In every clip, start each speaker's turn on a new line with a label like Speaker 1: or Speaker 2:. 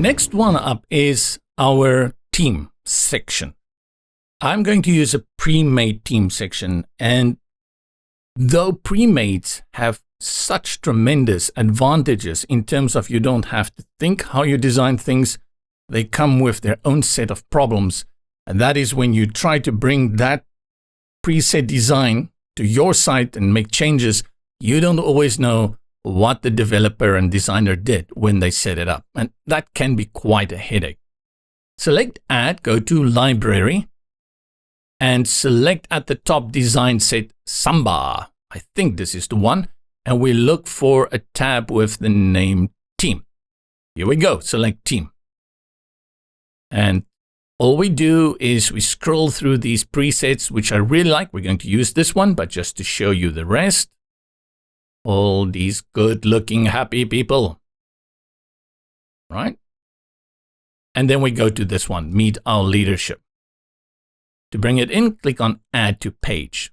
Speaker 1: Next one up is our team section. I'm going to use a pre-made team section, and though pre-mades have such tremendous advantages in terms of you don't have to think how you design things, they come with their own set of problems. And that is when you try to bring that preset design to your site and make changes, you don't always know what the developer and designer did when they set it up. And that can be quite a headache. Select Add, go to Library, and select at the top design set Samba. I think this is the one. And we look for a tab with the name Team. Here we go, select Team. And all we do is we scroll through these presets, which I really like. We're going to use this one, but just to show you the rest. All these good-looking, happy people. Right? And then we go to this one, Meet Our Leadership. To bring it in, click on Add to Page.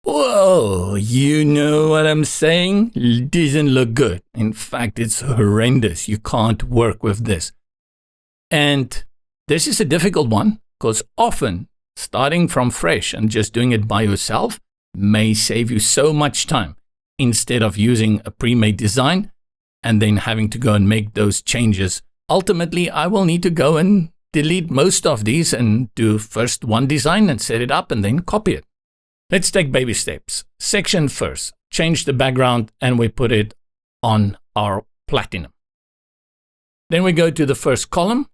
Speaker 1: Whoa, you know what I'm saying? It doesn't look good. In fact, it's horrendous. You can't work with this. And this is a difficult one because often starting from fresh and just doing it by yourself may save you so much time instead of using a pre-made design and then having to go and make those changes. Ultimately, I will need to go and delete most of these and do first one design and set it up and then copy it. Let's take baby steps. Section first, change the background and we put it on our platinum. Then we go to the first column,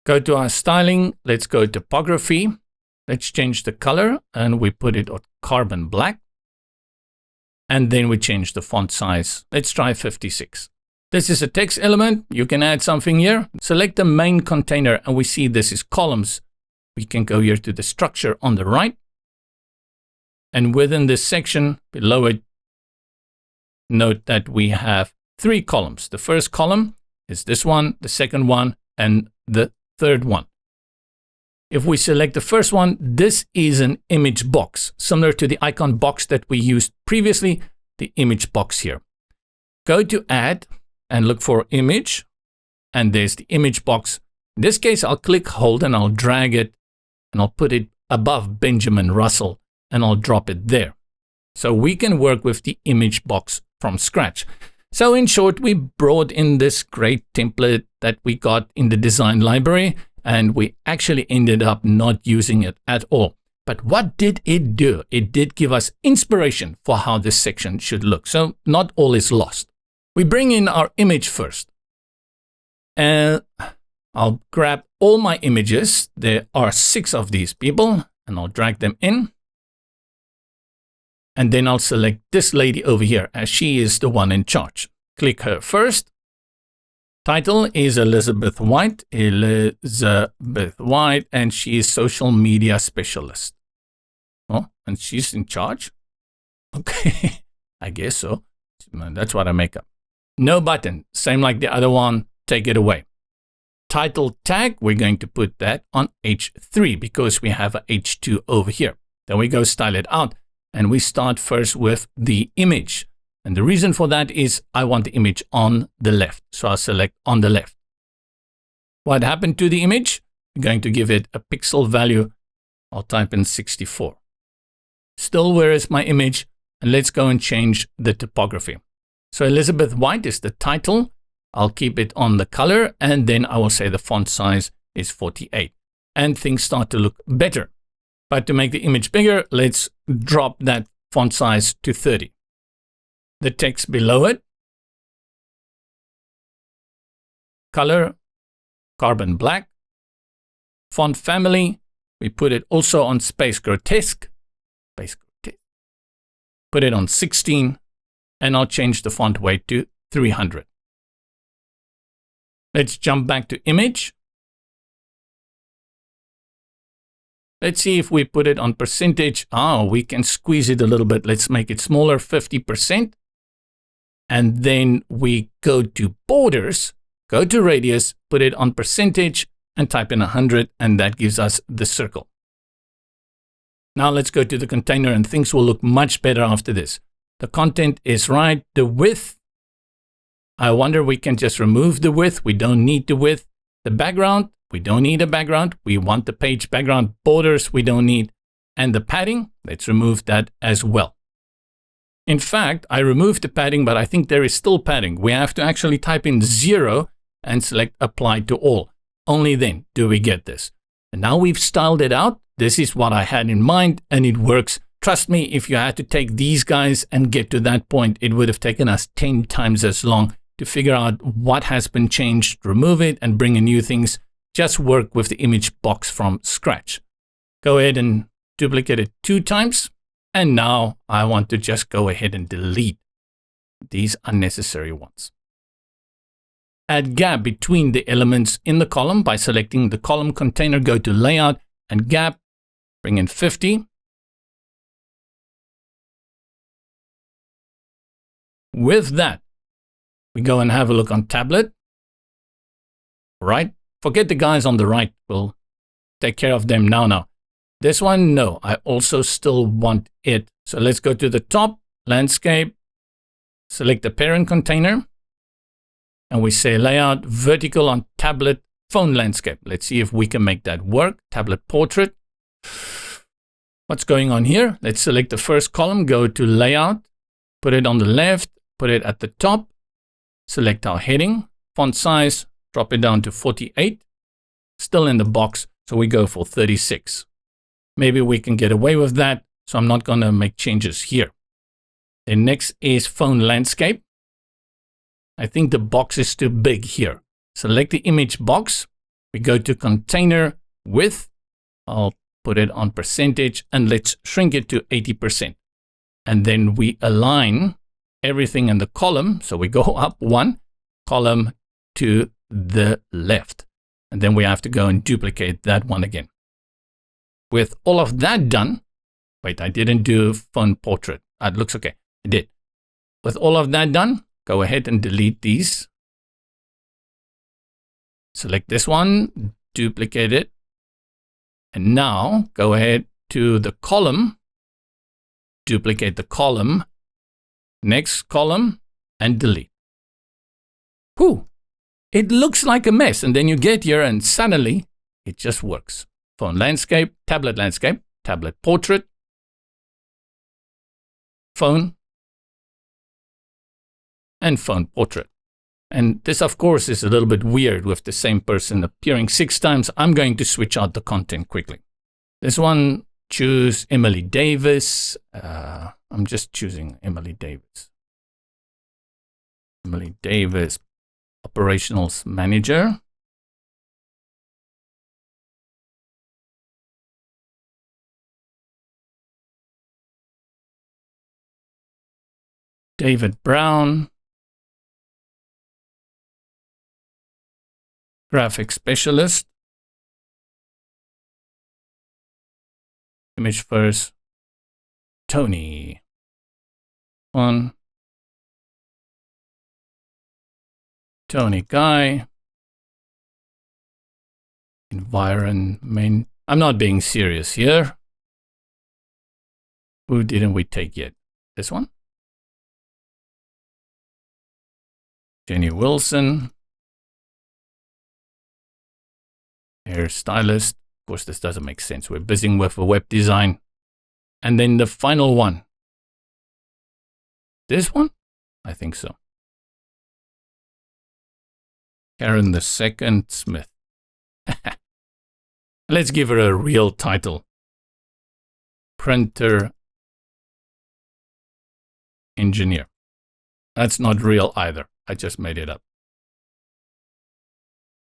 Speaker 1: go to our styling, let's go to typography, let's change the color and we put it on carbon black. And then we change the font size. Let's try 56. This is a text element. You can add something here. Select the main container and we see this is columns. We can go here to the structure on the right. And within this section below it, note that we have 3 columns. The first column is this one, the second one, and the third one. If we select the first one, this is an image box, similar to the icon box that we used previously, the image box here. Go to Add and look for Image, and there's the image box. In this case, I'll click, hold, and I'll drag it, and I'll put it above Benjamin Russell, and I'll drop it there. So we can work with the image box from scratch. So in short, we brought in this great template that we got in the design library, and we actually ended up not using it at all. But what did it do? It did give us inspiration for how this section should look. So not all is lost. We bring in our image first. And I'll grab all my images. There are 6 of these people, and I'll drag them in. And then I'll select this lady over here as she is the one in charge. Click her first. Title is Elizabeth White, and she is social media specialist. Oh, and she's in charge? Okay, I guess so. That's what I make up. No button, same like the other one, take it away. Title tag, we're going to put that on H3 because we have a H2 over here. Then we go style it out, and we start first with the image. And the reason for that is I want the image on the left. So I'll select on the left. What happened to the image? I'm going to give it a pixel value. I'll type in 64. Still, where is my image? And let's go and change the typography. So Elizabeth White is the title. I'll keep it on the color. And then I will say the font size is 48. And things start to look better. But to make the image bigger, let's drop that font size to 30. The text below it, color, carbon black, font family, we put it also on Space Grotesque, put it on 16, and I'll change the font weight to 300. Let's jump back to image. Let's see if we put it on percentage. Oh, we can squeeze it a little bit. Let's make it smaller, 50%. And then we go to borders, go to radius, put it on percentage and type in 100, and that gives us the circle. Now let's go to the container and things will look much better after this. The content is right. The width I wonder we can just remove the width. We don't need the width. The background, we don't need a background. We want the page background. Borders, we don't need. And the padding, let's remove that as well. In fact, I removed the padding, but I think there is still padding. We have to actually type in 0 and select apply to all. Only then do we get this. And now we've styled it out. This is what I had in mind, and it works. Trust me, if you had to take these guys and get to that point, it would have taken us 10 times as long to figure out what has been changed, remove it, and bring in new things. Just work with the image box from scratch. Go ahead and duplicate it 2 times. And now I want to just go ahead and delete these unnecessary ones. Add gap between the elements in the column by selecting the column container, go to layout and gap, bring in 50. With that, we go and have a look on tablet. Right? Forget the guys on the right. We'll take care of them now. This one, no, I also still want it. So let's go to the top, landscape, select the parent container, and we say layout, vertical on tablet, phone landscape. Let's see if we can make that work. Tablet portrait. What's going on here? Let's select the first column, go to layout, put it on the left, put it at the top, select our heading, font size, drop it down to 48, still in the box, so we go for 36. Maybe we can get away with that, so I'm not going to make changes here. Then next is phone landscape. I think the box is too big here. Select the image box. We go to container width. I'll put it on percentage and let's shrink it to 80%. And then we align everything in the column. So we go up 1 column to the left. And then we have to go and duplicate that one again. With all of that done, wait, I didn't do phone portrait. It looks okay. I did. With all of that done, go ahead and delete these. Select this one, duplicate it. And now go ahead to the column, duplicate the column, next column, and delete. Whew, it looks like a mess. And then you get here and suddenly it just works. Phone landscape, tablet portrait, phone, and phone portrait. And this, of course, is a little bit weird with the same person appearing 6 times. I'm going to switch out the content quickly. This one, choose Emily Davis. I'm just choosing Emily Davis. Emily Davis, Operations Manager. David Brown, Graphic Specialist, Image First, Tony, Tony Guy, Environment. I'm not being serious here. Who didn't we take yet? This one? Jenny Wilson, hairstylist. Of course, this doesn't make sense. We're busy with a web design. And then the final one. This one? I think so. Karen II Smith. Let's give her a real title. Printer Engineer. That's not real either. I just made it up.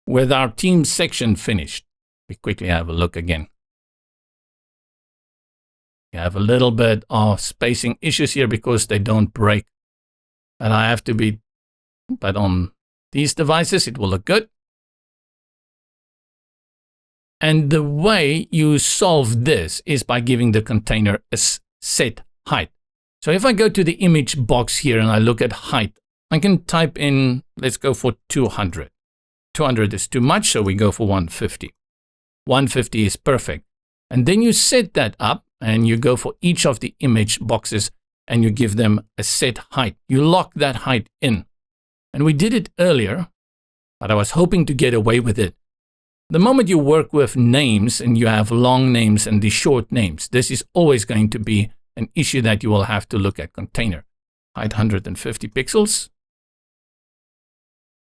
Speaker 1: With our team section finished, we quickly have a look again. We have a little bit of spacing issues here because they don't break. And I have to be, but on these devices, it will look good. And the way you solve this is by giving the container a set height. So if I go to the image box here and I look at height, I can type in, let's go for 200. 200 is too much, so we go for 150. 150 is perfect. And then you set that up and you go for each of the image boxes and you give them a set height. You lock that height in. And we did it earlier, but I was hoping to get away with it. The moment you work with names and you have long names and the short names, this is always going to be an issue that you will have to look at. Container, height 150 pixels.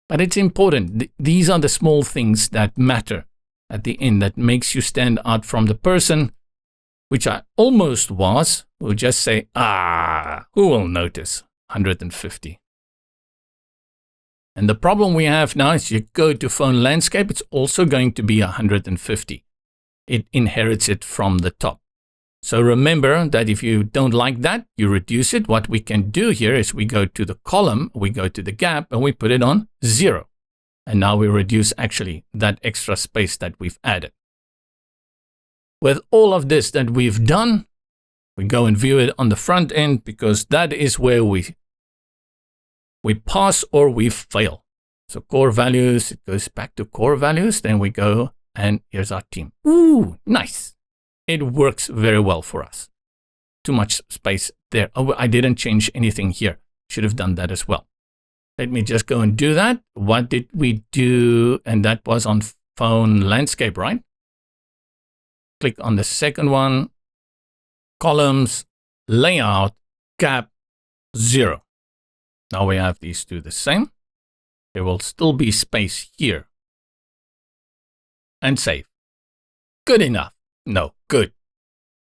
Speaker 1: But it's important. These are the small things that matter at the end that makes you stand out from the person, which I almost was, who just say, who will notice 150? And the problem we have now is you go to phone landscape, it's also going to be 150. It inherits it from the top. So remember that if you don't like that, you reduce it. What we can do here is we go to the column, we go to the gap, and we put it on 0. And now we reduce actually that extra space that we've added. With all of this that we've done, we go and view it on the front end because that is where we pass or we fail. So core values, it goes back to core values. Then we go and here's our team. Ooh, nice. It works very well for us. Too much space there. Oh, I didn't change anything here. Should have done that as well. Let me just go and do that. What did we do? And that was on phone landscape, right? Click on the second one. Columns, layout, gap, 0. Now we have these two the same. There will still be space here. And save. Good enough. No, good.